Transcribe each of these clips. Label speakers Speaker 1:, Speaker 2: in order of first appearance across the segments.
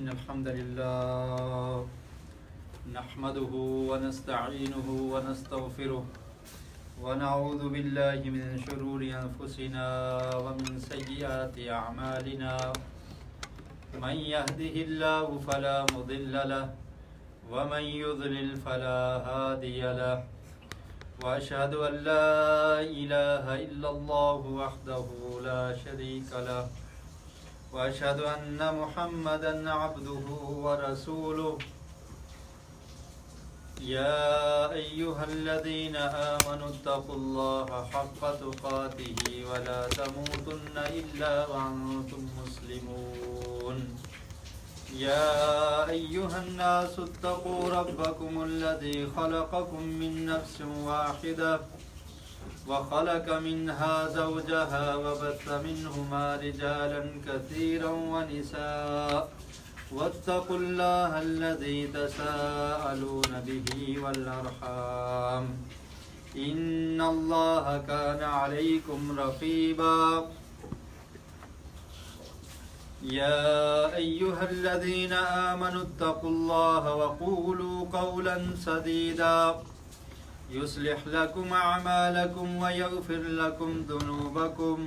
Speaker 1: إن الحمد لله نحمده ونستعينه ونستغفره ونعوذ بالله من شرور أنفسنا ومن سيئات أعمالنا من يهده الله فلا مضل له ومن يضلل فلا هادي له وأشهد أن لا إله إلا الله وحده لا شريك له وأشهد أن محمدًا عبده ورسوله يا أيها الذين آمنوا اتقوا الله حق تقاته ولا تموتن إلا وأنتم مسلمون يا أيها الناس اتقوا ربكم الذي خلقكم من نفس واحدة وخلق منها زوجها وبث منهما رجالا كثيرا ونساء واتقوا الله الذي تساءلون به والأرحام إن الله كان عليكم رقيبا يا أيها الذين آمنوا اتقوا الله وقولوا قولا سديدا يصلح لكم أعمالكم ويغفر لكم ذنوبكم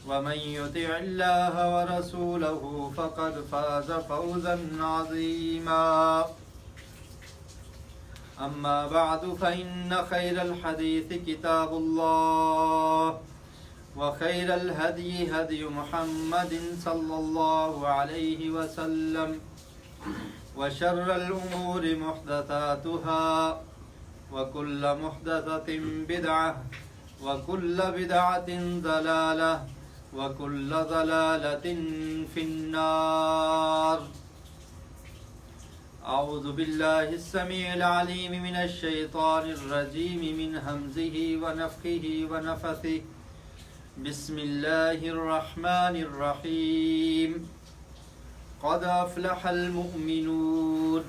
Speaker 1: ومن يطع الله ورسوله فقد فاز فوزا عظيما أما بعد فإن خير الحديث كتاب الله وخير الهدي هدي محمد صلى الله عليه وسلم وشر الأمور محدثاتها وكل محدثة بدعة وكل بدعة ضلالة وكل ضلالة في النار أعوذ بالله السميع العليم من الشيطان الرجيم من همزه ونفخه ونفثه بسم الله الرحمن الرحيم قد أفلح المؤمنون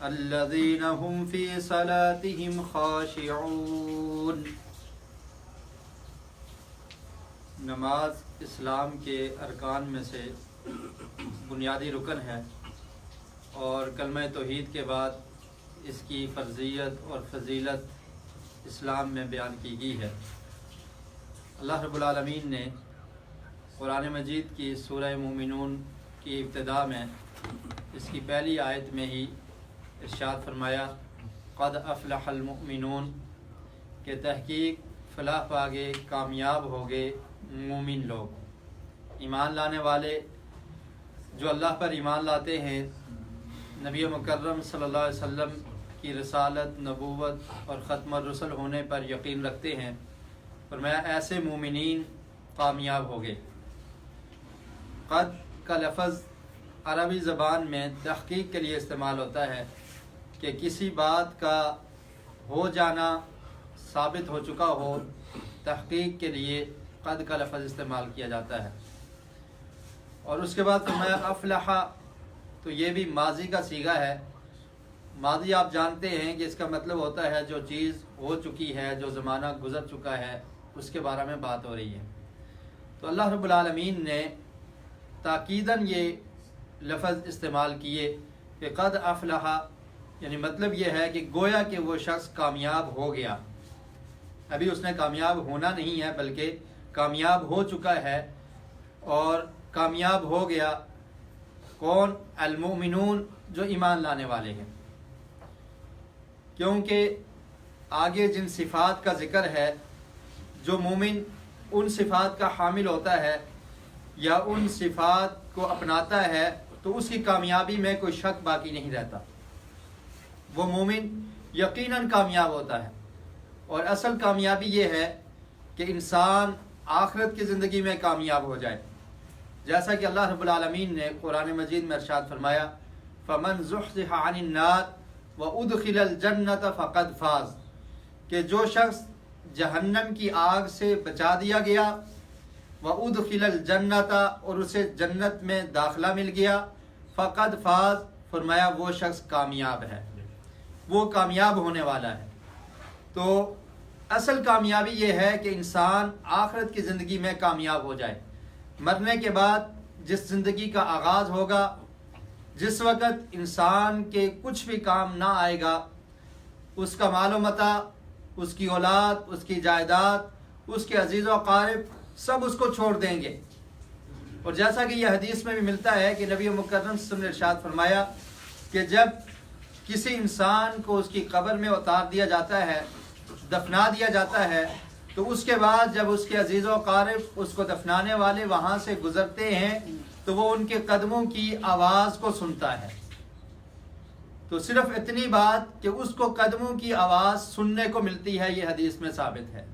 Speaker 1: الذين هم في صلاتهم خاشعون۔ نماز اسلام کے ارکان میں سے بنیادی رکن ہے اور کلمہ توحید کے بعد اس کی فرضیت اور فضیلت اسلام میں بیان کی گئی ہے۔ اللہ رب العالمین نے قرآن مجید کی سورہ مومنون کی ابتدا میں اس کی پہلی آیت میں ہی ارشاد فرمایا قد افلح المؤمنون کہ تحقیق فلاح پاگے کامیاب ہوگے مومن لوگ، ایمان لانے والے جو اللہ پر ایمان لاتے ہیں، نبی مکرم صلی اللہ علیہ وسلم کی رسالت، نبوت اور ختم الرسل ہونے پر یقین رکھتے ہیں، فرمایا ایسے مومنین کامیاب ہوگے۔ قد کا لفظ عربی زبان میں تحقیق کے لیے استعمال ہوتا ہے کہ کسی بات کا ہو جانا ثابت ہو چکا ہو، تحقیق کے لیے قد کا لفظ استعمال کیا جاتا ہے۔ اور اس کے بعد فرمایا افلح، تو یہ بھی ماضی کا صیغہ ہے۔ ماضی آپ جانتے ہیں کہ اس کا مطلب ہوتا ہے جو چیز ہو چکی ہے، جو زمانہ گزر چکا ہے، اس کے بارے میں بات ہو رہی ہے۔ تو اللہ رب العالمین نے تاکیداً یہ لفظ استعمال کیے کہ قد افلح، یعنی مطلب یہ ہے کہ گویا کہ وہ شخص کامیاب ہو گیا، ابھی اس نے کامیاب ہونا نہیں ہے بلکہ کامیاب ہو چکا ہے۔ اور کامیاب ہو گیا کون؟ المؤمنون، جو ایمان لانے والے ہیں، کیونکہ آگے جن صفات کا ذکر ہے، جو مومن ان صفات کا حامل ہوتا ہے یا ان صفات کو اپناتا ہے تو اس کی کامیابی میں کوئی شک باقی نہیں رہتا، وہ مومن یقیناً کامیاب ہوتا ہے۔ اور اصل کامیابی یہ ہے کہ انسان آخرت کی زندگی میں کامیاب ہو جائے، جیسا کہ اللہ رب العالمین نے قرآن مجید میں ارشاد فرمایا فَمَنْ زُحْزِحَ عَنِ النَّارِ وَأُدْخِلَ الْجَنَّةَ فَقَدْ فَازَ، کہ جو شخص جہنم کی آگ سے بچا دیا گیا، وَأُدْخِلَ الْجَنَّةَ، اور اسے جنت میں داخلہ مل گیا، فَقَدْ فَازَ، فرمایا وہ شخص کامیاب ہے، وہ کامیاب ہونے والا ہے۔ تو اصل کامیابی یہ ہے کہ انسان آخرت کی زندگی میں کامیاب ہو جائے۔ مرنے کے بعد جس زندگی کا آغاز ہوگا جس وقت انسان کے کچھ بھی کام نہ آئے گا، اس کا مال و متاع، اس کی اولاد، اس کی جائیداد، اس کے عزیز و اقارب سب اس کو چھوڑ دیں گے۔ اور جیسا کہ یہ حدیث میں بھی ملتا ہے کہ نبی مکرم صلی اللہ علیہ وسلم نے ارشاد فرمایا کہ جب کسی انسان کو اس کی قبر میں اتار دیا جاتا ہے، دفنا دیا جاتا ہے، تو اس کے بعد جب اس کے عزیز و اقارب اس کو دفنانے والے وہاں سے گزرتے ہیں تو وہ ان کے قدموں کی آواز کو سنتا ہے۔ تو صرف اتنی بات کہ اس کو قدموں کی آواز سننے کو ملتی ہے، یہ حدیث میں ثابت ہے۔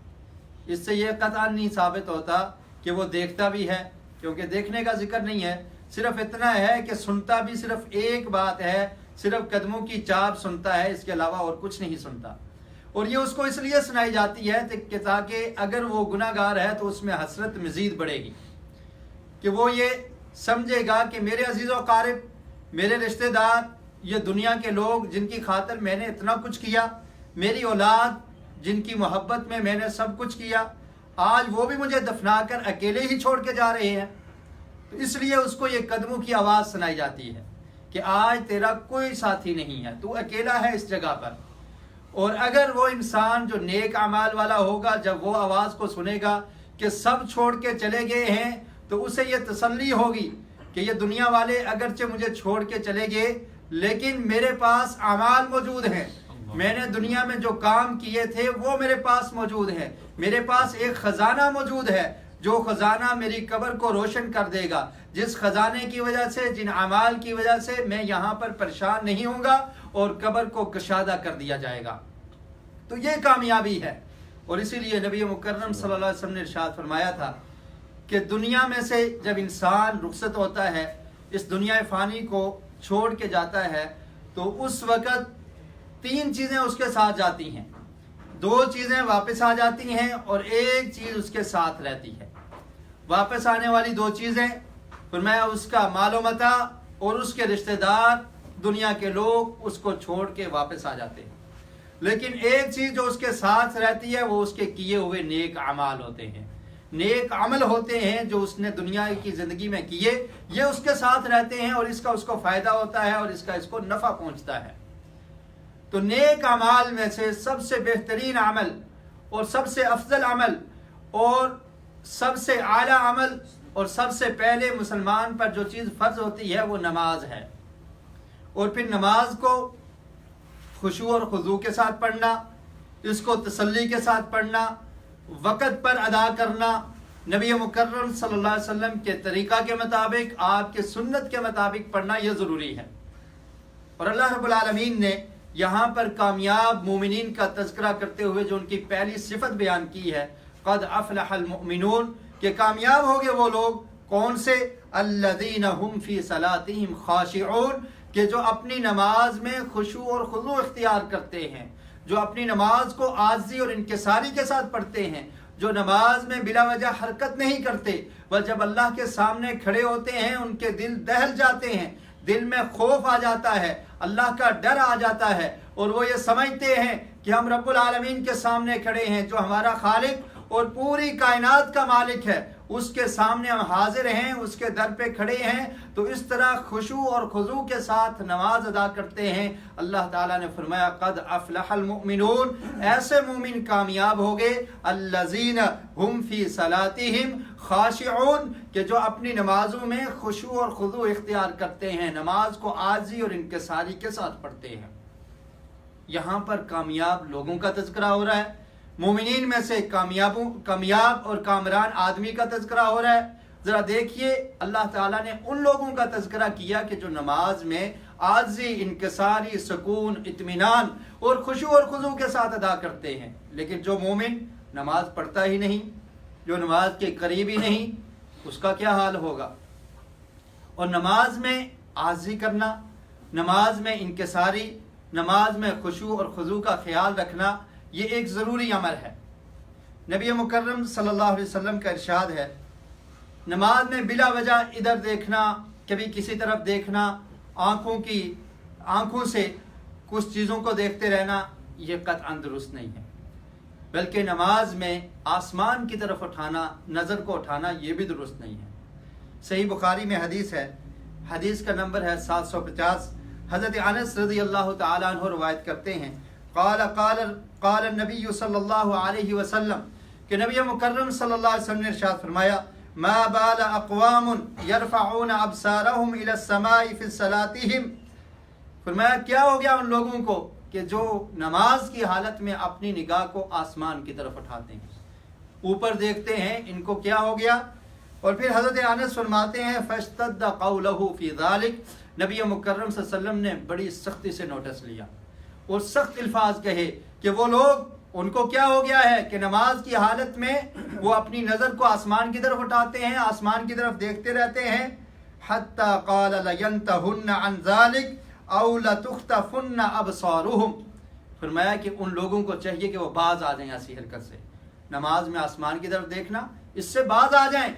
Speaker 1: اس سے یہ قطعاً نہیں ثابت ہوتا کہ وہ دیکھتا بھی ہے، کیونکہ دیکھنے کا ذکر نہیں ہے، صرف اتنا ہے کہ سنتا بھی صرف ایک بات ہے، صرف قدموں کی چاپ سنتا ہے، اس کے علاوہ اور کچھ نہیں سنتا۔ اور یہ اس کو اس لیے سنائی جاتی ہے کہ تاکہ اگر وہ گناہ گار ہے تو اس میں حسرت مزید بڑھے گی، کہ وہ یہ سمجھے گا کہ میرے عزیز و اقارب، میرے رشتہ دار، یہ دنیا کے لوگ جن کی خاطر میں نے اتنا کچھ کیا، میری اولاد جن کی محبت میں نے سب کچھ کیا، آج وہ بھی مجھے دفنا کر اکیلے ہی چھوڑ کے جا رہے ہیں۔ تو اس لیے اس کو یہ قدموں کی آواز سنائی جاتی ہے کہ آج تیرا کوئی ساتھی نہیں ہے، تو اکیلا ہے اس جگہ پر۔ اور اگر وہ انسان جو نیک اعمال والا ہوگا، جب وہ آواز کو سنے گا کہ سب چھوڑ کے چلے گئے ہیں، تو اسے یہ تسلی ہوگی کہ یہ دنیا والے اگرچہ مجھے چھوڑ کے چلے گئے لیکن میرے پاس اعمال موجود ہیں، میں نے دنیا میں جو کام کیے تھے وہ میرے پاس موجود ہیں، میرے پاس ایک خزانہ موجود ہے جو خزانہ میری قبر کو روشن کر دے گا، جس خزانے کی وجہ سے، جن اعمال کی وجہ سے میں یہاں پر پریشان نہیں ہوں گا اور قبر کو کشادہ کر دیا جائے گا۔ تو یہ کامیابی ہے۔ اور اسی لیے نبی مکرم صلی اللہ علیہ وسلم نے ارشاد فرمایا تھا کہ دنیا میں سے جب انسان رخصت ہوتا ہے، اس دنیا فانی کو چھوڑ کے جاتا ہے، تو اس وقت 3 چیزیں اس کے ساتھ جاتی ہیں، 2 چیزیں واپس آ جاتی ہیں اور ایک چیز اس کے ساتھ رہتی ہے۔ واپس آنے والی 2 چیزیں فرمایا اس کا مال و متاع اور اس کے رشتہ دار، دنیا کے لوگ اس کو چھوڑ کے واپس آ جاتے ہیں، لیکن ایک چیز جو اس کے ساتھ رہتی ہے وہ اس کے کیے ہوئے نیک اعمال ہوتے ہیں، نیک عمل ہوتے ہیں جو اس نے دنیا کی زندگی میں کیے، یہ اس کے ساتھ رہتے ہیں اور اس کا اس کو فائدہ ہوتا ہے اور اس کا اس کو نفع پہنچتا ہے۔ تو نیک اعمال میں سے سب سے بہترین عمل اور سب سے افضل عمل اور سب سے اعلیٰ عمل اور سب سے پہلے مسلمان پر جو چیز فرض ہوتی ہے وہ نماز ہے۔ اور پھر نماز کو خشوع اور خضوع کے ساتھ پڑھنا، اس کو تسلی کے ساتھ پڑھنا، وقت پر ادا کرنا، نبی مکرم صلی اللہ علیہ وسلم کے طریقہ کے مطابق، آپ کے سنت کے مطابق پڑھنا یہ ضروری ہے۔ اور اللہ رب العالمین نے یہاں پر کامیاب مومنین کا تذکرہ کرتے ہوئے جو ان کی پہلی صفت بیان کی ہے، قد افلح المؤمنون، کہ کامیاب ہو گئے وہ لوگ، کون سے؟ الذین هم فی صلاتہم خاشعون، کہ جو اپنی نماز میں خشوع اور خضوع اختیار کرتے ہیں، جو اپنی نماز کو عاجزی اور انکساری کے ساتھ پڑھتے ہیں، جو نماز میں بلا وجہ حرکت نہیں کرتے، وہ جب اللہ کے سامنے کھڑے ہوتے ہیں ان کے دل دہل جاتے ہیں، دل میں خوف آ جاتا ہے، اللہ کا ڈر آ جاتا ہے، اور وہ یہ سمجھتے ہیں کہ ہم رب العالمین کے سامنے کھڑے ہیں، جو ہمارا خالق اور پوری کائنات کا مالک ہے، اس کے سامنے ہم حاضر ہیں، اس کے در پہ کھڑے ہیں۔ تو اس طرح خشوع اور خضوع کے ساتھ نماز ادا کرتے ہیں۔ اللہ تعالیٰ نے فرمایا قد افلح المؤمنون، ایسے مومن کامیاب ہو گئے، الذین هم فی صلاتہم خاشعون، کہ جو اپنی نمازوں میں خشوع اور خضوع اختیار کرتے ہیں، نماز کو عاجزی اور انکساری کے ساتھ پڑھتے ہیں۔ یہاں پر کامیاب لوگوں کا تذکرہ ہو رہا ہے، مومنین میں سے کامیاب اور کامران آدمی کا تذکرہ ہو رہا ہے۔ ذرا دیکھیے اللہ تعالیٰ نے ان لوگوں کا تذکرہ کیا کہ جو نماز میں عاجزی، انکساری، سکون، اطمینان اور خشوع اور خضوع کے ساتھ ادا کرتے ہیں۔ لیکن جو مومن نماز پڑھتا ہی نہیں، جو نماز کے قریب ہی نہیں، اس کا کیا حال ہوگا؟ اور نماز میں عاجزی کرنا، نماز میں انکساری، نماز میں خشوع اور خضوع کا خیال رکھنا، یہ ایک ضروری عمل ہے۔ نبی مکرم صلی اللہ علیہ وسلم کا ارشاد ہے، نماز میں بلا وجہ ادھر دیکھنا، کبھی کسی طرف دیکھنا، آنکھوں سے کچھ چیزوں کو دیکھتے رہنا، یہ قطعاً درست نہیں ہے، بلکہ نماز میں آسمان کی طرف اٹھانا، نظر کو اٹھانا، یہ بھی درست نہیں ہے۔ صحیح بخاری میں حدیث ہے حدیث کا نمبر ہے 750. حضرت انس رضی اللہ تعالیٰ عنہ روایت کرتے ہیں قال النبی صلی اللہ علیہ وسلم کہ نبی مکرم صلی اللہ علیہ وسلم نے ارشاد فرمایا ما بال اقوام يرفعون ابصارهم الى السماء في صلاتهم. فرمایا کیا ہو گیا ان لوگوں کو کہ جو نماز کی حالت میں اپنی نگاہ کو آسمان کی طرف اٹھاتے ہیں, اوپر دیکھتے ہیں, ان کو کیا ہو گیا. اور پھر حضرت انس فرماتے ہیں فاشتد قوله في ذلك, نبی مکرم صلی اللہ علیہ وسلم نے بڑی سختی سے نوٹس لیا اور سخت الفاظ کہے کہ وہ لوگ, ان کو کیا ہو گیا ہے کہ نماز کی حالت میں وہ اپنی نظر کو آسمان کی طرف اٹھاتے ہیں, آسمان کی طرف دیکھتے رہتے ہیں. حتی قال لینتہن عن ذلك او لتختفن ابصارهم, فرمایا کہ ان لوگوں کو چاہیے کہ وہ باز آ جائیں ایسی حرکت سے, نماز میں آسمان کی طرف دیکھنا, اس سے باز آ جائیں.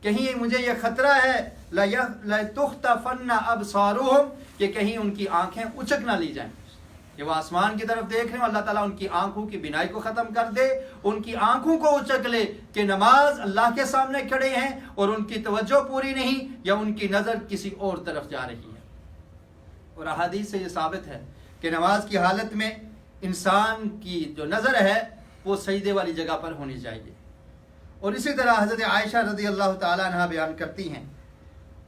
Speaker 1: کہیں مجھے یہ خطرہ ہے لتختفن ابصارهم کہ کہیں ان کی آنکھیں اچک نہ لی جائیں, کہ وہ آسمان کی طرف دیکھ رہے ہیں, اللہ تعالیٰ ان کی آنکھوں کی بینائی کو ختم کر دے, ان کی آنکھوں کو اچک لے کہ نماز اللہ کے سامنے کھڑے ہیں اور ان کی توجہ پوری نہیں یا ان کی نظر کسی اور طرف جا رہی ہے. اور احادیث سے یہ ثابت ہے کہ نماز کی حالت میں انسان کی جو نظر ہے وہ سجدے والی جگہ پر ہونی چاہیے. اور اسی طرح حضرت عائشہ رضی اللہ تعالیٰ عنہ بیان کرتی ہیں,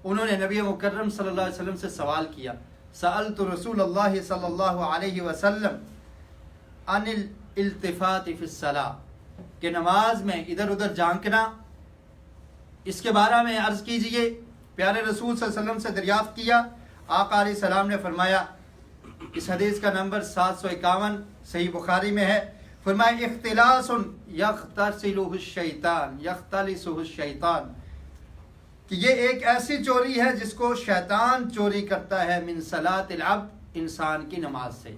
Speaker 1: انہوں نے نبی مکرم صلی اللہ علیہ وسلم سے سوال کیا سألت رسول اللہ صلی اللہ علیہ وسلم عن الالتفات فی الصلاۃ, کہ نماز میں ادھر ادھر جھانکنا, اس کے بارے میں عرض کیجئے. پیارے رسول صلی اللہ علیہ وسلم سے دریافت کیا, آقا علیہ السلام نے فرمایا, اس حدیث کا نمبر 751 صحیح بخاری میں ہے, فرمایا اختلاس یختلسہ الشیطان, کہ یہ ایک ایسی چوری ہے جس کو شیطان چوری کرتا ہے من صلاۃ العبد, انسان کی نماز سے,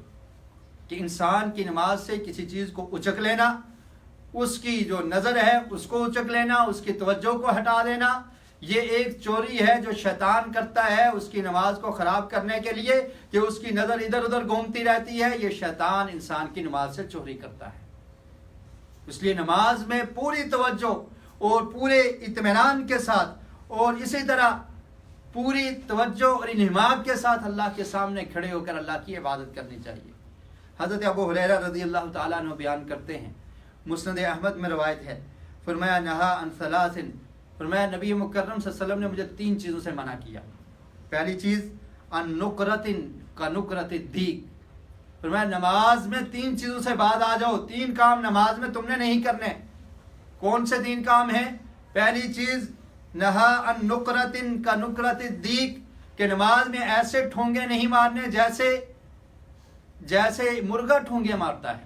Speaker 1: کہ انسان کی نماز سے کسی چیز کو اچک لینا, اس کی جو نظر ہے اس کو اچک لینا, اس کی توجہ کو ہٹا دینا, یہ ایک چوری ہے جو شیطان کرتا ہے اس کی نماز کو خراب کرنے کے لیے, کہ اس کی نظر ادھر ادھر گھومتی رہتی ہے. یہ شیطان انسان کی نماز سے چوری کرتا ہے. اس لیے نماز میں پوری توجہ اور پورے اطمینان کے ساتھ اور اسی طرح پوری توجہ اور انہماک کے ساتھ اللہ کے سامنے کھڑے ہو کر اللہ کی عبادت کرنی چاہیے. حضرت ابو ہریرہ رضی اللہ تعالیٰ عنہ بیان کرتے ہیں, مسند احمد میں روایت ہے, فرمایا نہا عن ثلاث, فرمایا نبی مکرم صلی اللہ علیہ وسلم نے مجھے 3 چیزوں سے منع کیا. پہلی چیز ان نکرت کا نکرت الدیک, فرمایا نماز میں 3 چیزوں سے بعد آ جاؤ, 3 کام نماز میں تم نے نہیں کرنے. کون سے 3 کام ہیں؟ پہلی چیز نہا ان نکرت کا نکرت الدیک, کہ نماز میں ایسے ٹھونگے نہیں مارنے جیسے مرغا ٹھونگے مارتا ہے.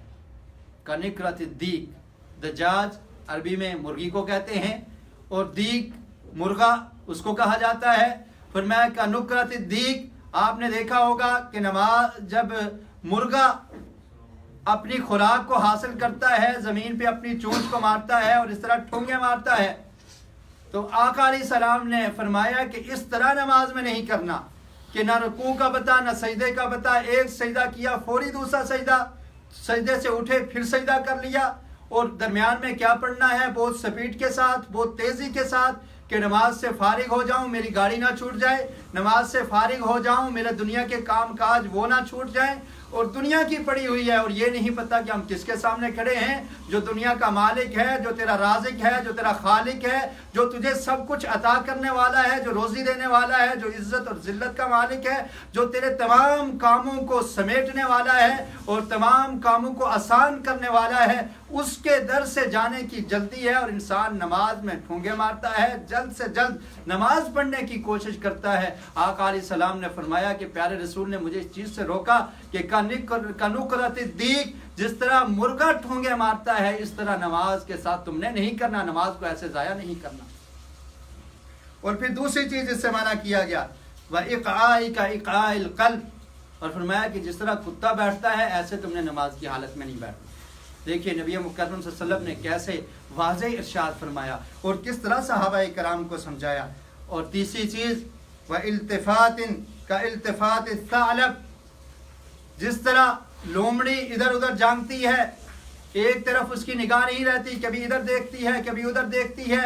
Speaker 1: کا نکرت الدیک, دجاج عربی میں مرغی کو کہتے ہیں اور دیک مرغا اس کو کہا جاتا ہے. فرمایا کا نکرت الدیک, آپ نے دیکھا ہوگا کہ نماز جب مرغا اپنی خوراک کو حاصل کرتا ہے زمین پہ اپنی چونچ کو مارتا ہے اور اس طرح ٹھونگے مارتا ہے, تو آقا علیہ السلام نے فرمایا کہ اس طرح نماز میں نہیں کرنا کہ نہ رکوع کا پتہ نہ سجدے کا پتہ, ایک سجدہ کیا فوری دوسرا سجدہ, سجدے سے اٹھے پھر سجدہ کر لیا, اور درمیان میں کیا پڑھنا ہے بہت سپیڈ کے ساتھ, بہت تیزی کے ساتھ, کہ نماز سے فارغ ہو جاؤں میری گاڑی نہ چھوٹ جائے, نماز سے فارغ ہو جاؤں میرے دنیا کے کام کاج وہ نہ چھوٹ جائیں. اور دنیا کی پڑی ہوئی ہے اور یہ نہیں پتا کہ ہم کس کے سامنے کھڑے ہیں, جو دنیا کا مالک ہے, جو تیرا رازق ہے, جو تیرا خالق ہے, جو تجھے سب کچھ عطا کرنے والا ہے, جو روزی دینے والا ہے, جو عزت اور ذلت کا مالک ہے, جو تیرے تمام کاموں کو سمیٹنے والا ہے اور تمام کاموں کو آسان کرنے والا ہے, اس کے در سے جانے کی جلدی ہے. اور انسان نماز میں ٹھونگے مارتا ہے, جلد سے جلد نماز پڑھنے کی کوشش کرتا ہے. آقا علیہ السلام نے فرمایا کہ پیارے رسول نے مجھے اس چیز سے روکا کہ کنکرت الدیک, جس طرح مرغا ٹھونگے مارتا ہے اس طرح نماز کے ساتھ تم نے نہیں کرنا, نماز کو ایسے ضائع نہیں کرنا. اور پھر دوسری چیز اس سے منع کیا گیا وَإِقْعَائِكَ إِقْعَاءِ الْقَلْبِ, اور فرمایا کہ جس طرح کتا بیٹھتا ہے ایسے تم نے نماز کی حالت میں نہیں بیٹھنا. دیکھیے نبی مکرم صلی اللہ علیہ وسلم نے کیسے واضح ارشاد فرمایا اور کس طرح صحابہ کرام کو سمجھایا. اور تیسری چیز وَإِلْتِفَاتٍ كَإِلْتِفَاتِ الثَّعْلَبِ, جس طرح لومڑی ادھر ادھر جانگتی ہے, ایک طرف اس کی نگاہ نہیں رہتی, کبھی ادھر دیکھتی ہے کبھی ادھر دیکھتی ہے.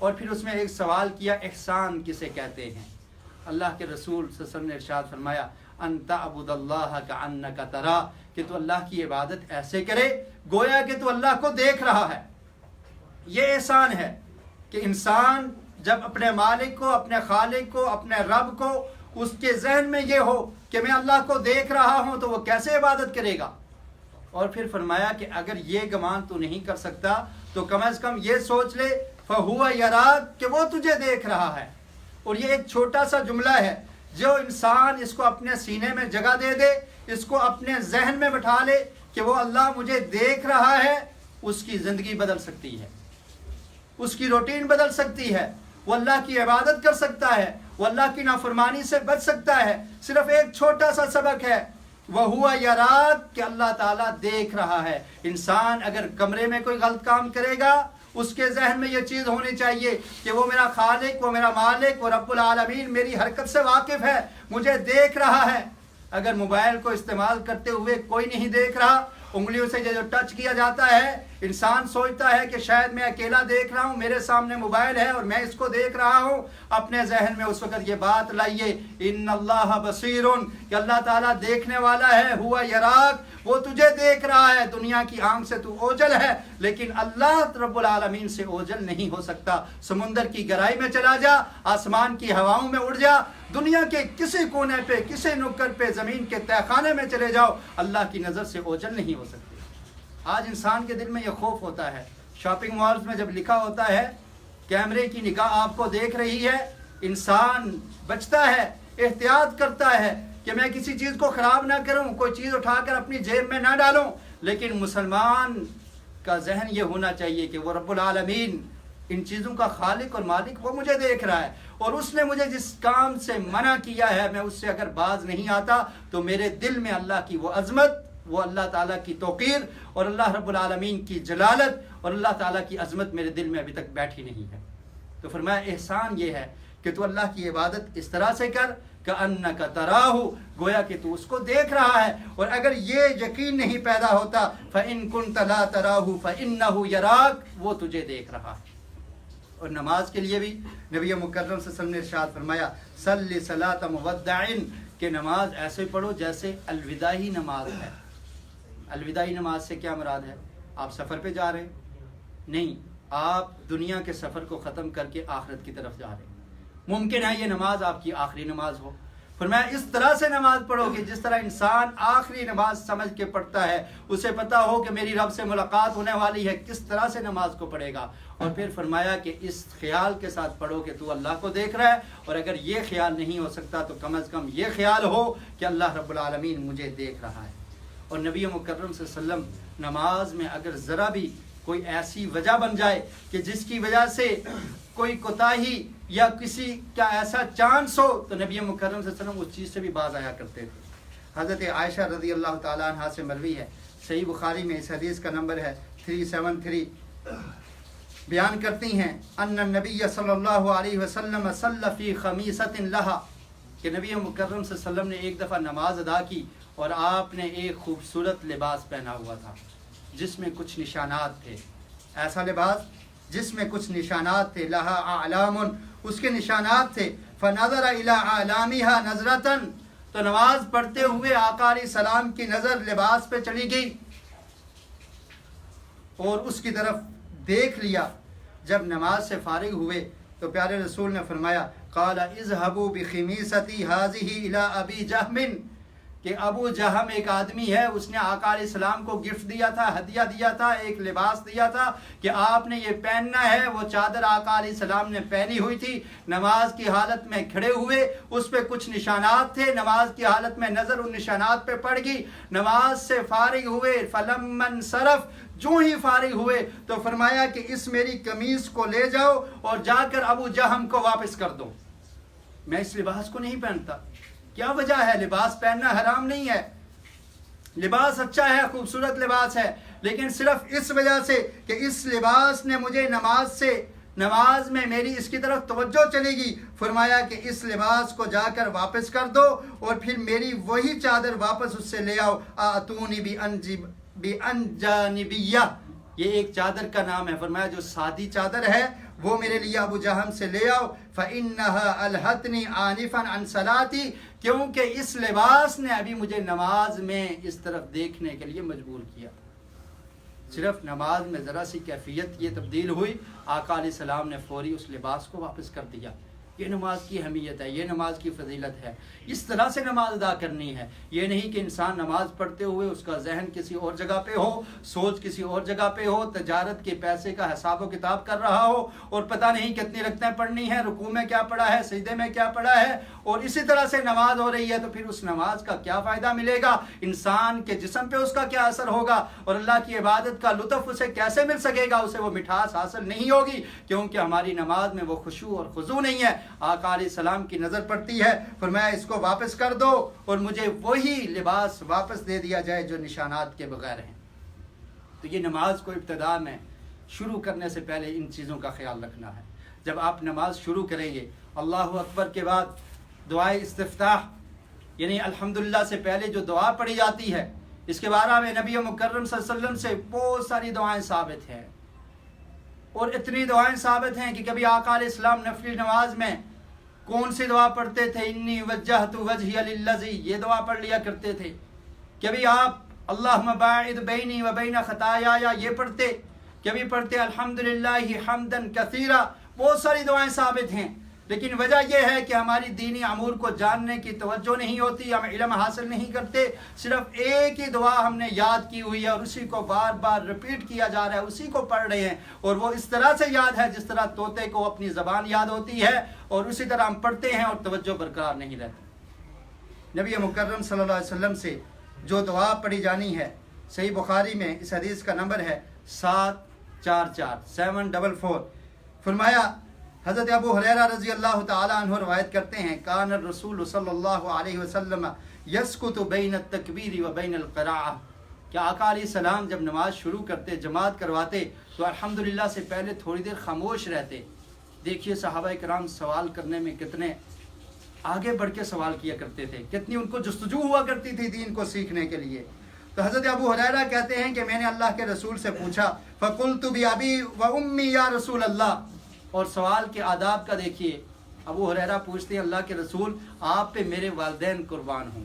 Speaker 2: اور پھر اس میں ایک سوال کیا احسان کسے کہتے ہیں؟ اللہ کے رسول صلی اللہ علیہ وسلم نے ارشاد فرمایا ان تعبد اللہ کأنک ترا، کہ تو اللہ کی عبادت ایسے کرے گویا کہ تو اللہ کو دیکھ رہا ہے۔ یہ احسان ہے کہ انسان جب اپنے مالک کو، اپنے خالق کو، اپنے رب کو اس کے ذہن میں یہ ہو کہ میں اللہ کو دیکھ رہا ہوں تو وہ کیسے عبادت کرے گا۔ اور پھر فرمایا کہ اگر یہ گمان تو نہیں کر سکتا تو کم از کم یہ سوچ لے فَهُوَ يَرَاكَ، کہ وہ تجھے دیکھ رہا ہے۔ اور یہ ایک چھوٹا سا جملہ ہے، جو انسان اس کو اپنے سینے میں جگہ دے دے، اس کو اپنے ذہن میں بٹھا لے کہ وہ اللہ مجھے دیکھ رہا ہے، اس کی زندگی بدل سکتی ہے، اس کی روٹین بدل سکتی ہے، وہ اللہ کی عبادت کر سکتا ہے، وہ اللہ کی نافرمانی سے بچ سکتا ہے۔ صرف ایک چھوٹا سا سبق ہے، وَهُوَ يَرَاكَ، کہ اللہ تعالیٰ دیکھ رہا ہے۔ انسان اگر کمرے میں کوئی غلط کام کرے گا، اس کے ذہن میں یہ چیز ہونی چاہیے کہ وہ میرا خالق، وہ میرا مالک، وہ رب العالمین میری حرکت سے واقف ہے، مجھے دیکھ رہا ہے۔ اگر موبائل کو استعمال کرتے ہوئے کوئی نہیں دیکھ رہا، انگلیوں سے جو ٹچ کیا جاتا ہے، انسان سوچتا ہے کہ شاید میں اکیلا دیکھ رہا ہوں، میرے سامنے موبائل ہے اور میں اس کو دیکھ رہا ہوں، اپنے ذہن میں اس وقت یہ بات لائیے ان اللہ بصیر، کہ اللہ تعالیٰ دیکھنے والا ہے، ہوا یراک، وہ تجھے دیکھ رہا ہے۔ دنیا کی آنکھ سے تو اوجل ہے لیکن اللہ رب العالمین سے اوجل نہیں ہو سکتا۔ سمندر کی گہرائی میں چلا جا، آسمان کی ہواؤں میں اڑ جا، دنیا کے کسی کونے پہ، کسی نکڑ پہ، زمین کے تہہ خانے میں چلے جاؤ، اللہ کی نظر سے اوجل نہیں ہو سکتے۔ آج انسان کے دل میں یہ خوف ہوتا ہے، شاپنگ مالز میں جب لکھا ہوتا ہے کیمرے کی نگاہ آپ کو دیکھ رہی ہے، انسان بچتا ہے، احتیاط کرتا ہے کہ میں کسی چیز کو خراب نہ کروں، کوئی چیز اٹھا کر اپنی جیب میں نہ ڈالوں۔ لیکن مسلمان کا ذہن یہ ہونا چاہیے کہ وہ رب العالمین، ان چیزوں کا خالق اور مالک، وہ مجھے دیکھ رہا ہے، اور اس نے مجھے جس کام سے منع کیا ہے میں اس سے اگر باز نہیں آتا تو میرے دل میں اللہ کی وہ عظمت، وہ اللہ تعالیٰ کی توقیر اور اللہ رب العالمین کی جلالت اور اللہ تعالیٰ کی عظمت میرے دل میں ابھی تک بیٹھی نہیں ہے۔ تو فرمایا احسان یہ ہے کہ تو اللہ کی عبادت اس طرح سے کر کأنک تراہ، گویا کہ تو اس کو دیکھ رہا ہے۔ اور اگر یہ یقین نہیں پیدا ہوتا فإن كنت لا تراہ فإنہ یراک، وہ تجھے دیکھ رہا ہے۔ اور نماز کے لیے بھی نبی مکرم صلی اللہ علیہ وسلم نے ارشاد فرمایا صلی صلاۃ مودع، کہ نماز ایسے پڑھو جیسے الوداعی نماز ہے۔ الوداعی نماز سے کیا مراد ہے؟ آپ سفر پہ جا رہے نہیں، آپ دنیا کے سفر کو ختم کر کے آخرت کی طرف جا رہے ہیں۔ ممکن ہے یہ نماز آپ کی آخری نماز ہو، فرمایا اس طرح سے نماز پڑھو کہ جس طرح انسان آخری نماز سمجھ کے پڑھتا ہے، اسے پتا ہو کہ میری رب سے ملاقات ہونے والی ہے، کس طرح سے نماز کو پڑھے گا۔ اور پھر فرمایا کہ اس خیال کے ساتھ پڑھو کہ تو اللہ کو دیکھ رہا ہے، اور اگر یہ خیال نہیں ہو سکتا تو کم از کم یہ خیال ہو کہ اللہ رب العالمین مجھے دیکھ رہا ہے۔ اور نبی مکرم صلی اللہ علیہ وسلم نماز میں اگر ذرا بھی کوئی ایسی وجہ بن جائے کہ جس کی وجہ سے کوئی کوتاہی یا کسی کا ایسا چانس ہو تو نبی مکرم صلی اللہ علیہ وسلم اس چیز سے بھی باز آیا کرتے تھے۔ حضرت عائشہ رضی اللہ تعالیٰ عنہ سے مروی ہے، صحیح بخاری میں اس حدیث کا نمبر ہے 373، بیان کرتی ہیں ان النبی صلی اللہ علیہ وسلم صلی فی خمیصۃ لہا، کہ نبی مکرم صلی اللہ علیہ وسلم نے ایک دفعہ نماز ادا کی اور آپ نے ایک خوبصورت لباس پہنا ہوا تھا جس میں کچھ نشانات تھے، ایسا لباس جس میں کچھ نشانات تھے، لہا اعلام، اس کے نشانات تھے، فنظر الی اعلامها نظرۃ، تو نماز پڑھتے ہوئے آقا علیہ السلام کی نظر لباس پہ چلی گئی اور اس کی طرف دیکھ لیا۔ جب نماز سے فارغ ہوئے تو پیارے رسول نے فرمایا قال اذهبوا بخمیصتی هذه الى ابی جہم، کہ ابو جہم ایک آدمی ہے، اس نے آقا علیہ السلام کو گفٹ دیا تھا، ہدیہ دیا تھا، ایک لباس دیا تھا کہ آپ نے یہ پہننا ہے۔ وہ چادر آقا علیہ السلام نے پہنی ہوئی تھی، نماز کی حالت میں کھڑے ہوئے، اس پہ کچھ نشانات تھے، نماز کی حالت میں نظر ان نشانات پہ پڑ گئی، نماز سے فارغ ہوئے، فلما انصرف، جو ہی فارغ ہوئے تو فرمایا کہ اس میری قمیص کو لے جاؤ اور جا کر ابو جہم کو واپس کر دو، میں اس لباس کو نہیں پہنتا۔ کیا وجہ ہے؟ لباس پہننا حرام نہیں ہے، لباس اچھا ہے، خوبصورت لباس ہے، لیکن صرف اس وجہ سے کہ اس لباس نے مجھے نماز میں میری اس کی طرف توجہ چلے گی، فرمایا کہ اس لباس کو جا کر واپس کر دو اور پھر میری وہی چادر واپس اس سے لے آؤ، آتونی بانجانبیہ، یہ ایک چادر کا نام ہے. فرمایا جو سادی چادر ہے وہ میرے لیے ابو جہم سے لے آؤ. فَإِنَّهَا أَلْهَتْنِي آنِفًا عَنْ صَلَاتِي، کیونکہ اس لباس نے ابھی مجھے نماز میں اس طرف دیکھنے کے لیے مجبور کیا. صرف نماز میں ذرا سی کیفیت یہ تبدیل ہوئی، آقا علیہ السلام نے فوری اس لباس کو واپس کر دیا. یہ نماز کی اہمیت ہے، یہ نماز کی فضیلت ہے. اس طرح سے نماز ادا کرنی ہے. یہ نہیں کہ انسان نماز پڑھتے ہوئے اس کا ذہن کسی اور جگہ پہ ہو، سوچ کسی اور جگہ پہ ہو، تجارت کے پیسے کا حساب و کتاب کر رہا ہو اور پتہ نہیں کتنی رکعتیں پڑھنی ہیں، رکوع میں کیا پڑھا ہے، سجدے میں کیا پڑھا ہے، اور اسی طرح سے نماز ہو رہی ہے. تو پھر اس نماز کا کیا فائدہ ملے گا؟ انسان کے جسم پہ اس کا کیا اثر ہوگا؟ اور اللہ کی عبادت کا لطف اسے کیسے مل سکے گا؟ اسے وہ مٹھاس حاصل نہیں ہوگی، کیونکہ ہماری نماز میں وہ خشوع اور خضوع نہیں ہے. آقا علیہ السلام کی نظر پڑتی ہے، فرمایا اس کو واپس کر دو اور مجھے وہی لباس واپس دے دیا جائے جو نشانات کے بغیر ہیں. تو یہ نماز کو ابتدا میں شروع کرنے سے پہلے ان چیزوں کا خیال رکھنا ہے. جب آپ نماز شروع کریں گے، اللہ اکبر کے بعد دعائے استفتاح یعنی الحمدللہ سے پہلے جو دعا پڑھی جاتی ہے، اس کے بارے میں نبی مکرم صلی اللہ علیہ وسلم سے بہت ساری دعائیں ثابت ہیں، اور اتنی دعائیں ثابت ہیں کہ کبھی آقا علیہ السلام نفلی نماز میں کون سی دعا پڑھتے تھے؟ انی وجہت وجہی للذی، یہ دعا پڑھ لیا کرتے تھے. کبھی آپ اللہم باعد بینی و بین خطایایا یہ پڑھتے، کبھی پڑھتے الحمدللہ حمدا کثیرا. بہت ساری دعائیں ثابت ہیں، لیکن وجہ یہ ہے کہ ہماری دینی امور کو جاننے کی توجہ نہیں ہوتی، ہم علم حاصل نہیں کرتے. صرف ایک ہی دعا ہم نے یاد کی ہوئی ہے اور اسی کو بار بار ریپیٹ کیا جا رہا ہے، اسی کو پڑھ رہے ہیں، اور وہ اس طرح سے یاد ہے جس طرح طوطے کو اپنی زبان یاد ہوتی ہے، اور اسی طرح ہم پڑھتے ہیں اور توجہ برقرار نہیں رہتی. نبی مکرم صلی اللہ علیہ وسلم سے جو دعا پڑھی جانی ہے، صحیح بخاری میں اس حدیث کا نمبر ہے 744 فرمایا حضرت ابو ہریرہ رضی اللہ تعالی عنہ روایت کرتے ہیں، کان الرسول صلی اللہ علیہ وسلم یسکت بین التکبیر و بین القراءہ، کہ آقا علیہ السلام جب نماز شروع کرتے، جماعت کرواتے تو الحمدللہ سے پہلے تھوڑی دیر خاموش رہتے. دیکھیے صحابہ کرام سوال کرنے میں کتنے آگے بڑھ کے سوال کیا کرتے تھے، کتنی ان کو جستجو ہوا کرتی تھی دین کو سیکھنے کے لیے. تو حضرت ابو ہریرہ کہتے ہیں کہ میں نے اللہ کے رسول سے پوچھا، فقلت بأبی و امی یا رسول اللہ. اور سوال کے آداب کا دیکھیے، ابو ہریرہ پوچھتے ہیں اللہ کے رسول آپ پہ میرے والدین قربان ہوں،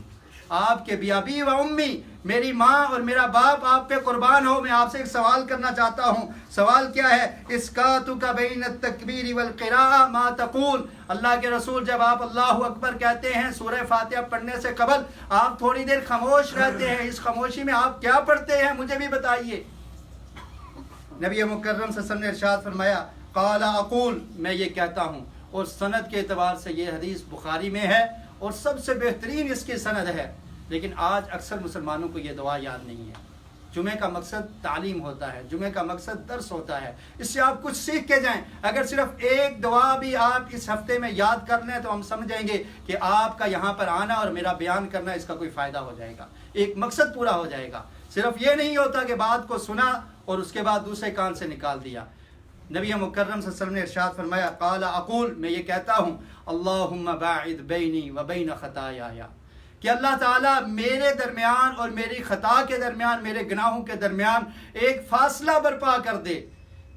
Speaker 2: آپ کے بأبی و امی، میری ماں اور میرا باپ آپ پہ قربان ہو. میں آپ سے ایک سوال کرنا چاہتا ہوں. سوال کیا ہے؟ اسکاتک بین التکبیر والقراءہ ما تقول. اللہ کے رسول جب آپ اللہ اکبر کہتے ہیں سورہ فاتحہ پڑھنے سے قبل آپ تھوڑی دیر خاموش رہتے ہیں، اس خاموشی میں آپ کیا پڑھتے ہیں مجھے بھی بتائیے. نبی مکرم صلی اللہ علیہ وسلم نے ارشاد فرمایا، قال اقول، میں یہ کہتا ہوں. اور سند کے اعتبار سے یہ حدیث بخاری میں ہے اور سب سے بہترین اس کی سند ہے، لیکن آج اکثر مسلمانوں کو یہ دعا یاد نہیں ہے. جمعہ کا مقصد تعلیم ہوتا ہے، جمعہ کا مقصد درس ہوتا ہے، اس سے آپ کچھ سیکھ کے جائیں. اگر صرف ایک دعا بھی آپ اس ہفتے میں یاد کر لیں تو ہم سمجھیں گے کہ آپ کا یہاں پر آنا اور میرا بیان کرنا اس کا کوئی فائدہ ہو جائے گا، ایک مقصد پورا ہو جائے گا. صرف یہ نہیں ہوتا کہ بات کو سنا اور اس کے بعد دوسرے کان سے نکال دیا. نبی مکرم صلی اللہ علیہ وسلم نے ارشاد فرمایا، قال اقول، میں یہ کہتا ہوں، اللہم باعد بینی و بین خطایایا، کہ اللہ تعالیٰ میرے درمیان اور میری خطا کے درمیان، میرے گناہوں کے درمیان ایک فاصلہ برپا کر دے،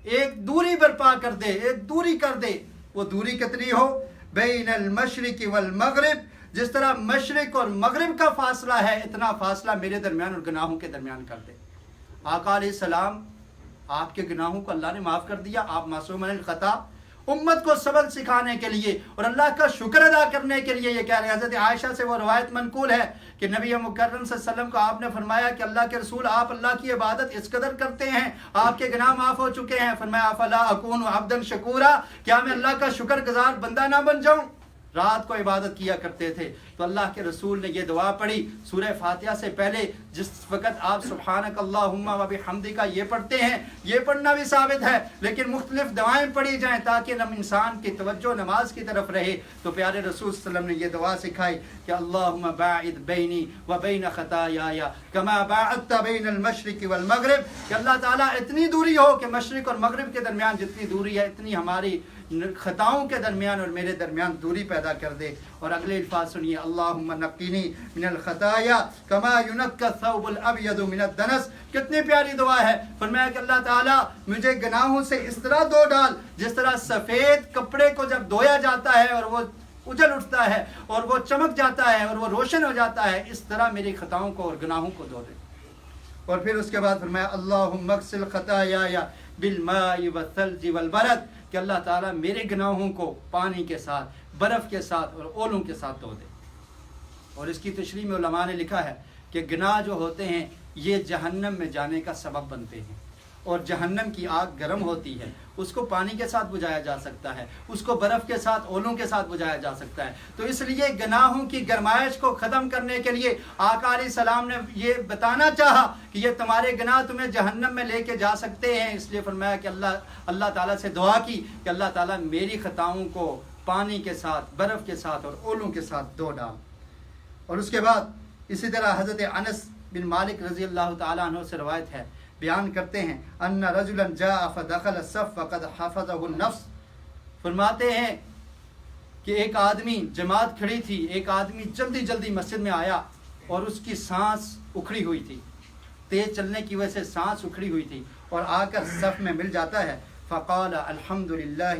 Speaker 2: ایک دوری برپا کر دے، ایک دوری کر دے. وہ دوری کتنی ہو؟ بین المشرق والمغرب، جس طرح مشرق اور مغرب کا فاصلہ ہے اتنا فاصلہ میرے درمیان اور گناہوں کے درمیان کر دے. آقا علیہ السلام، آپ کے گناہوں کو اللہ نے معاف کر دیا، آپ معصوم عن الخطا. امت کو سبق سکھانے کے لیے اور اللہ کا شکر ادا کرنے کے لیے یہ کہہ رہے ہیں. حضرت عائشہ سے وہ روایت منقول ہے کہ نبی مکرم صلی اللہ علیہ وسلم کو آپ نے فرمایا کہ اللہ کے رسول آپ اللہ کی عبادت اس قدر کرتے ہیں، آپ کے گناہ معاف ہو چکے ہیں. فرمایا افلا اکون عبدا شکورا، کیا میں اللہ کا شکر گزار بندہ نہ بن جاؤں؟ رات کو عبادت کیا کرتے تھے. تو اللہ کے رسول نے یہ دعا پڑھی سورہ فاتحہ سے پہلے. جس وقت آپ سبحانک اللہم و بحمدک یہ پڑھتے ہیں، یہ پڑھنا بھی ثابت ہے، لیکن مختلف دعائیں پڑھی جائیں تاکہ انسان کی توجہ نماز کی طرف رہے. تو پیارے رسول صلی اللہ علیہ وسلم نے یہ دعا سکھائی کہ اللہم باعد بینی و بین خطایایا کما باعدت بین المشرق والمغرب، کہ اللہ تعالیٰ اتنی دوری ہو کہ مشرق اور مغرب کے درمیان جتنی دوری ہے اتنی ہماری خطاؤں کے درمیان اور میرے درمیان دوری پیدا کر دے۔ اور اگلے الفاظ سنیے، اللہم نقینی من الخطایا کما ینقی الثوب الابیض من الدنس۔ کتنی پیاری دعا ہے۔ فرمایا کہ اللہ تعالیٰ مجھے گناہوں سے اس طرح دھو ڈال جس طرح سفید کپڑے کو جب دھویا جاتا ہے اور وہ اجل اٹھتا ہے اور وہ چمک جاتا ہے اور وہ روشن ہو جاتا ہے، اس طرح میری خطاؤں کو اور گناہوں کو دھو دے۔ اور پھر اس کے بعد فرمایا اللہم اغسل خطایای بالماء والثلج والبرد، کہ اللہ تعالیٰ میرے گناہوں کو پانی کے ساتھ، برف کے ساتھ اور اولوں کے ساتھ دھو دے۔ اور اس کی تشریح میں علماء نے لکھا ہے کہ گناہ جو ہوتے ہیں یہ جہنم میں جانے کا سبب بنتے ہیں، اور جہنم کی آگ گرم ہوتی ہے، اس کو پانی کے ساتھ بجھایا جا سکتا ہے، اس کو برف کے ساتھ، اولوں کے ساتھ بجھایا جا سکتا ہے۔ تو اس لیے گناہوں کی گرمائش کو ختم کرنے کے لیے آقا علیہ السلام نے یہ بتانا چاہا کہ یہ تمہارے گناہ تمہیں جہنم میں لے کے جا سکتے ہیں، اس لیے فرمایا کہ اللہ تعالیٰ سے دعا کی کہ اللہ تعالیٰ میری خطاؤں کو پانی کے ساتھ، برف کے ساتھ اور اولوں کے ساتھ دھو ڈال۔ اور اس کے بعد اسی طرح حضرت انس بن مالک رضی اللہ تعالیٰ عنہ سے روایت ہے، بیان کرتے ہیں ان رجلا جاء فدخل الصف فقد حفظه النفس، فرماتے ہیں کہ ایک آدمی، جماعت کھڑی تھی، ایک آدمی جلدی جلدی مسجد میں آیا اور اس کی سانس اکھڑی ہوئی تھی، تیز چلنے کی وجہ سے سانس اکھڑی ہوئی تھی، اور آ کر صف میں مل جاتا ہے، فقال الحمد للہ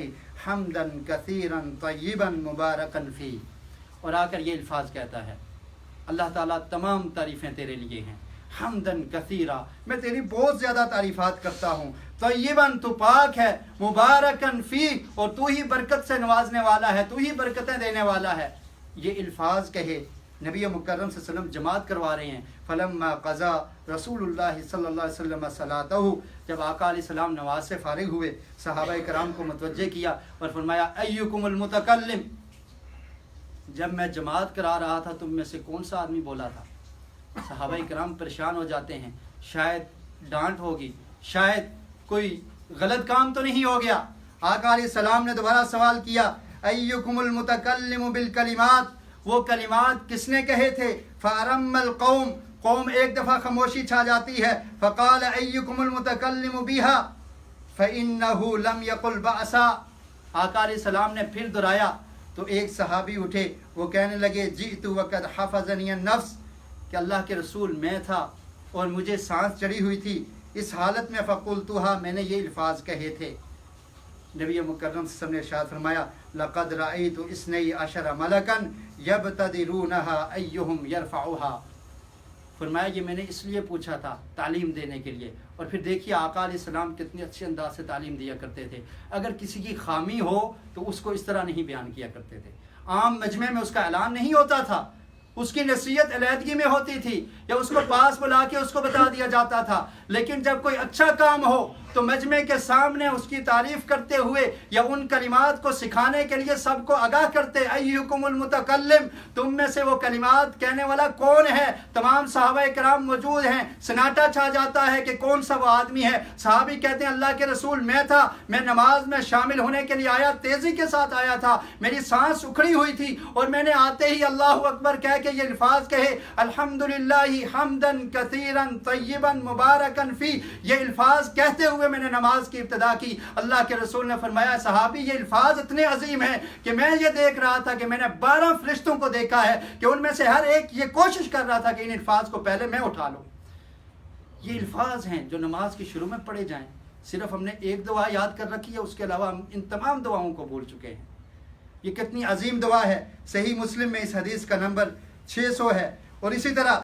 Speaker 2: حمدا کثیرا طیبا مبارکا فی، اور آ کر یہ الفاظ کہتا ہے، اللہ تعالیٰ تمام تعریفیں تیرے لیے ہیں، حمدن کثیرا، میں تیری بہت زیادہ تعریفات کرتا ہوں، طیباً تو پاک ہے، مبارکن فی، اور تو ہی برکت سے نوازنے والا ہے، تو ہی برکتیں دینے والا ہے۔ یہ الفاظ کہے نبی مکرم صلی اللہ علیہ وسلم جماعت کروا رہے ہیں، فلما قضا رسول اللہ صلی اللہ علیہ وسلم صلاتہ، جب آقا علیہ السلام نماز سے فارغ ہوئے صحابہ کرام کو متوجہ کیا اور فرمایا ایکم المتکلم، جب میں جماعت کرا رہا تھا تم میں سے کون سا آدمی بولا تھا؟ صحابہ کرام پریشان ہو جاتے ہیں، شاید ڈانٹ ہوگی، شاید کوئی غلط کام تو نہیں ہو گیا۔ آقا علیہ السلام نے دوبارہ سوال کیا، ایکم المتکلم بالکلمات، وہ کلمات کس نے کہے تھے؟ فارم القوم، قوم ایک دفعہ خاموشی چھا جاتی ہے، فقال ایکم المتکلم بها فانه لم يقل بأسا، آقا علیہ السلام نے پھر دہرایا تو ایک صحابی اٹھے، وہ کہنے لگے جئت وقد حفظنی النفس، کہ اللہ کے رسول میں تھا اور مجھے سانس چڑھی ہوئی تھی، اس حالت میں فقلتها، میں نے یہ الفاظ کہے تھے۔ نبی مکرم صلی اللہ علیہ وسلم نے ارشاد فرمایا لقد رأيت 12 ملكا يبتدرونها أيهم يرفعها، فرمایا یہ میں نے اس لیے پوچھا تھا تعلیم دینے کے لیے۔ اور پھر دیکھیے آقا علیہ السلام کتنے اچھے انداز سے تعلیم دیا کرتے تھے، اگر کسی کی خامی ہو تو اس کو اس طرح نہیں بیان کیا کرتے تھے، عام مجمع میں اس کا اعلان نہیں ہوتا تھا، اس کی نصیحت علیحدگی میں ہوتی تھی یا اس کو پاس بلا کے اس کو بتا دیا جاتا تھا، لیکن جب کوئی اچھا کام ہو تو مجمع کے سامنے اس کی تعریف کرتے ہوئے یا ان کلمات کو سکھانے کے لیے سب کو آگاہ کرتے، ایکم المتکلم، تم میں سے وہ کلمات کہنے والا کون ہے؟ تمام صحابہ کرام موجود ہیں، سناٹا چھا جاتا ہے کہ کون سا وہ آدمی ہے۔ صحابی کہتے ہیں اللہ کے رسول میں تھا، میں نماز میں شامل ہونے کے لیے آیا، تیزی کے ساتھ آیا تھا، میری سانس اکھڑی ہوئی تھی اور میں نے آتے ہی اللہ اکبر کہہ کے یہ الفاظ کہے الحمدللہ حمدن کثیرا طیبا مبارکا فی، یہ الفاظ کہتے ہوئے میں نے نماز کی ابتدا کی۔ اللہ کے رسول نے فرمایا صحابی یہ الفاظ اتنے عظیم ہیں کہ میں یہ دیکھ رہا تھا کہ میں نے 12 فرشتوں کو دیکھا ہے کہ ان میں سے ہر ایک یہ کوشش کر رہا تھا کہ ان الفاظ کو پہلے میں اٹھا لوں۔ یہ الفاظ ہیں جو نماز کی شروع میں پڑھے جائیں، صرف ہم نے ایک دعا یاد کر رکھی ہے، اس کے علاوہ ہم ان تمام دعاؤں کو بھول چکے ہیں۔ یہ کتنی عظیم دعا ہے، صحیح مسلم میں اس حدیث کا نمبر 600 ہے۔ اور اسی طرح